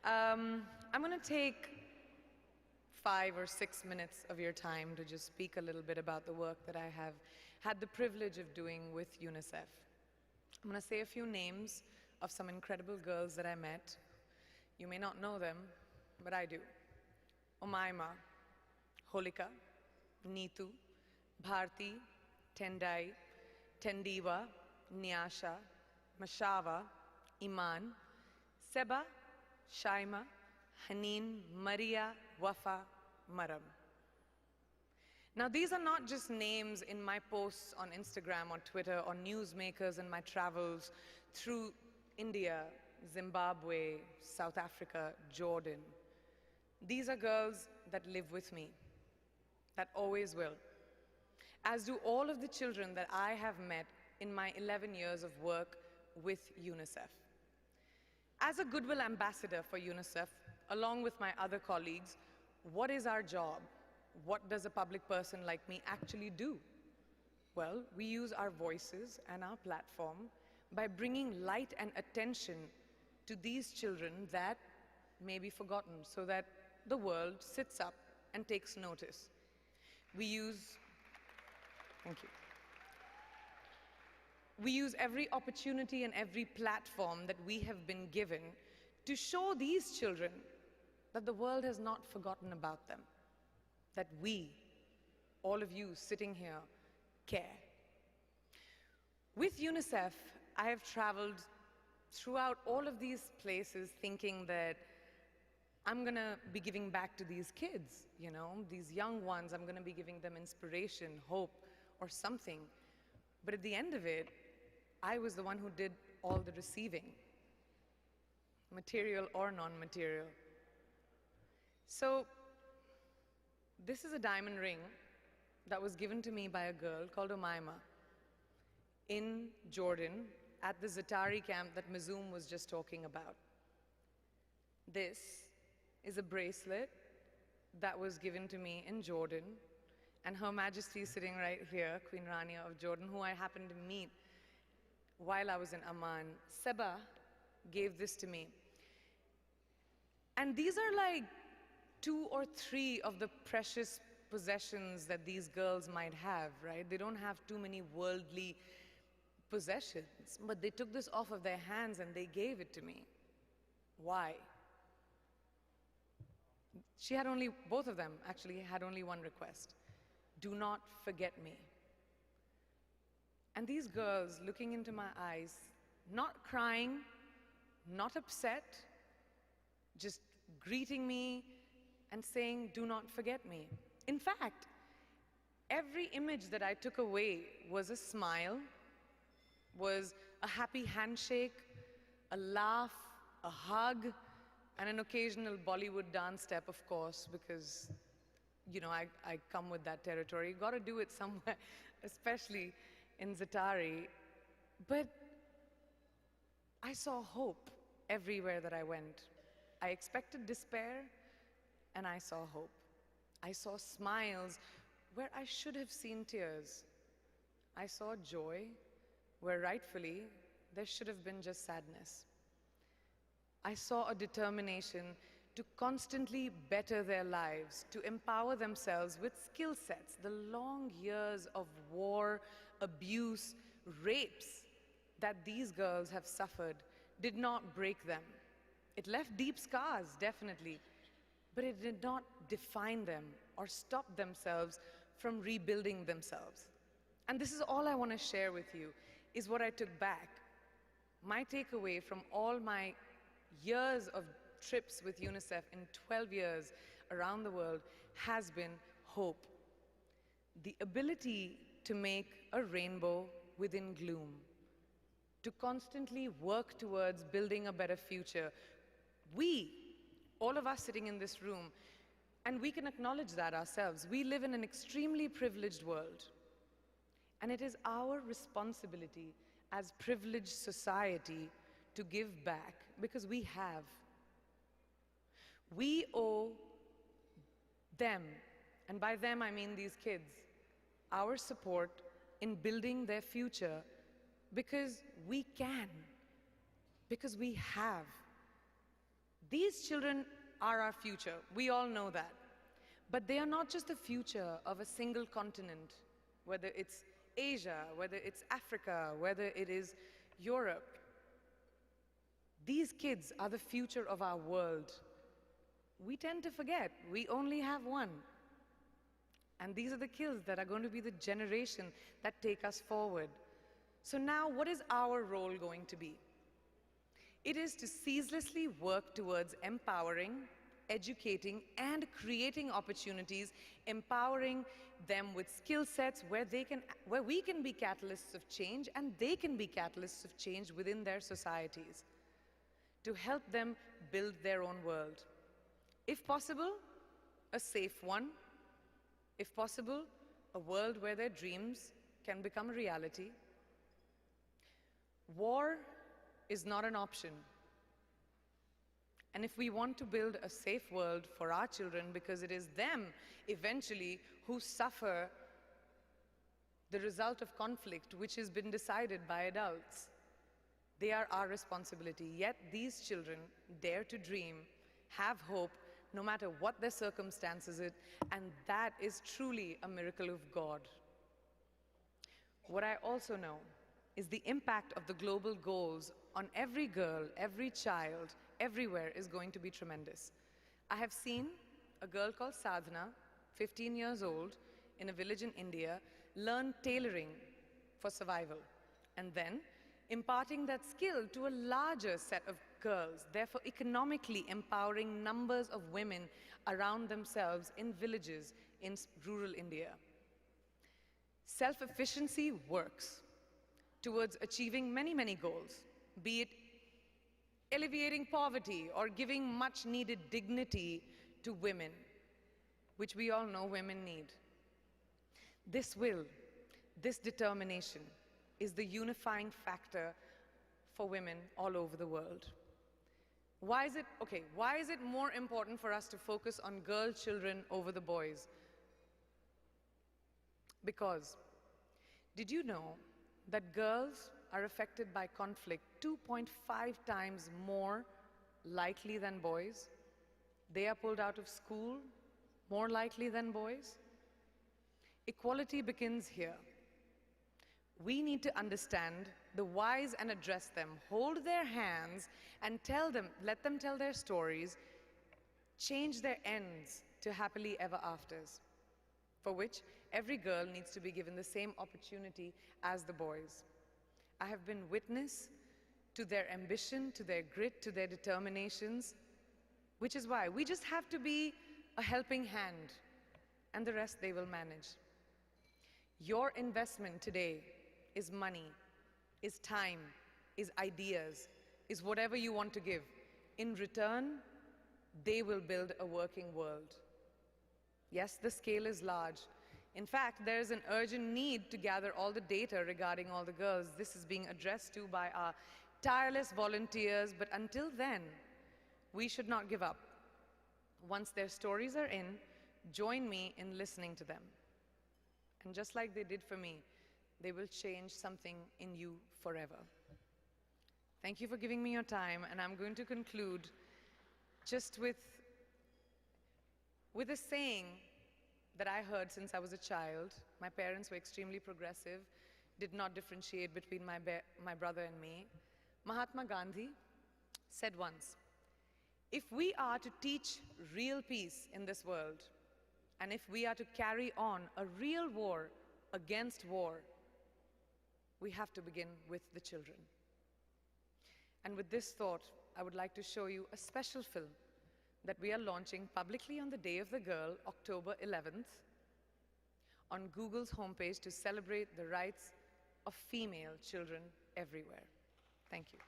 I'm going to take 5 or 6 minutes of your time to just speak a little bit about the work that I have had the privilege of doing with UNICEF. I'm going to say a few names of some incredible girls that I met. You may not know them, but I do. Umaima, Holika, Neetu, Bharti, Tendai, Tendiva, Nyasha, Mashava, Iman, Seba, Shaima, Haneen, Maria, Wafa, Maram. Now, these are not just names in my posts on Instagram or Twitter or newsmakers in my travels through India, Zimbabwe, South Africa, Jordan. These are girls that live with me, that always will, as do all of the children that I have met in my 11 years of work with UNICEF. As a Goodwill ambassador for UNICEF, along with my other colleagues, what is our job? What does a public person like me actually do? Well, we use our voices and our platform by bringing light and attention to these children that may be forgotten, so that the world sits up and takes notice. Thank you. We use every opportunity and every platform that we have been given to show these children that the world has not forgotten about them, that we, all of you sitting here, care. With UNICEF, I have traveled throughout all of these places thinking that I'm going to be giving back to these kids, these young ones. I'm going to be giving them inspiration, hope, or something. But at the end of it, I was the one who did all the receiving, material or non-material. So this is a diamond ring that was given to me by a girl called Umaima in Jordan at the Zatari camp that Mazoom was just talking about. This is a bracelet that was given to me in Jordan, and Her Majesty sitting right here, Queen Rania of Jordan, who I happened to meet while I was in Amman. Seba gave this to me. And these are like 2 or 3 of the precious possessions that these girls might have, right? They don't have too many worldly possessions, but they took this off of their hands and they gave it to me. Why? Both of them actually had only one request: do not forget me. And these girls looking into my eyes, not crying, not upset, just greeting me and saying, do not forget me. In fact, every image that I took away was a smile, was a happy handshake, a laugh, a hug, and an occasional Bollywood dance step, of course, because I come with that territory. You got to do it somewhere, especially in Zatari. But I saw hope everywhere that I went. I expected despair, and I saw hope. I saw smiles where I should have seen tears. I saw joy where rightfully there should have been just sadness. I saw a determination to constantly better their lives, to empower themselves with skill sets. The long years of war, abuse, rapes that these girls have suffered did not break them. It left deep scars, definitely, but it did not define them or stop themselves from rebuilding themselves. And this is all I want to share with you, is what I took back. My takeaway from all my years of trips with UNICEF in 12 years around the world has been hope. The ability to make a rainbow within gloom, to constantly work towards building a better future. We, all of us sitting in this room, and we can acknowledge that ourselves, we live in an extremely privileged world. And it is our responsibility as privileged society to give back, because we have. We owe them, and by them I mean these kids, our support in building their future, because we can, because we have. These children are our future. We all know that. But they are not just the future of a single continent, whether it's Asia, whether it's Africa, whether it is Europe. These kids are the future of our world. We tend to forget we only have one. And these are the kids that are going to be the generation that take us forward. So now, what is our role going to be? It is to ceaselessly work towards empowering, educating, and creating opportunities, empowering them with skill sets where we can be catalysts of change and they can be catalysts of change within their societies, to help them build their own world. If possible, a safe one. If possible, a world where their dreams can become a reality. War is not an option. And if we want to build a safe world for our children, because it is them eventually who suffer the result of conflict which has been decided by adults, they are our responsibility. Yet these children dare to dream, have hope, no matter what their circumstances is, and that is truly a miracle of God. What I also know is the impact of the global goals on every girl, every child, everywhere is going to be tremendous. I have seen a girl called Sadhana, 15 years old, in a village in India, learn tailoring for survival, and then imparting that skill to a larger set of girls, therefore economically empowering numbers of women around themselves in villages in rural India. Self-efficiency works towards achieving many, many goals, be it alleviating poverty or giving much needed dignity to women, which we all know women need. This will, this determination is the unifying factor for women all over the world. Why is it more important for us to focus on girl children over the boys? Because, did you know that girls are affected by conflict 2.5 times more likely than boys? They are pulled out of school more likely than boys? Equality begins here. We need to understand the whys and address them, hold their hands and tell them, let them tell their stories, change their ends to happily ever afters, for which every girl needs to be given the same opportunity as the boys. I have been witness to their ambition, to their grit, to their determinations, which is why we just have to be a helping hand, and the rest they will manage. Your investment today is money, is time, is ideas, is whatever you want to give. In return, they will build a working world. Yes, the scale is large. In fact, there is an urgent need to gather all the data regarding all the girls. This is being addressed to by our tireless volunteers, but until then, we should not give up. Once their stories are in, join me in listening to them. And just like they did for me, they will change something in you forever. Thank you for giving me your time, and I'm going to conclude just with a saying that I heard since I was a child. My parents were extremely progressive, did not differentiate between my brother and me. Mahatma Gandhi said once, if we are to teach real peace in this world, and if we are to carry on a real war against war, we have to begin with the children. And with this thought, I would like to show you a special film that we are launching publicly on the Day of the Girl, October 11th, on Google's homepage to celebrate the rights of female children everywhere. Thank you.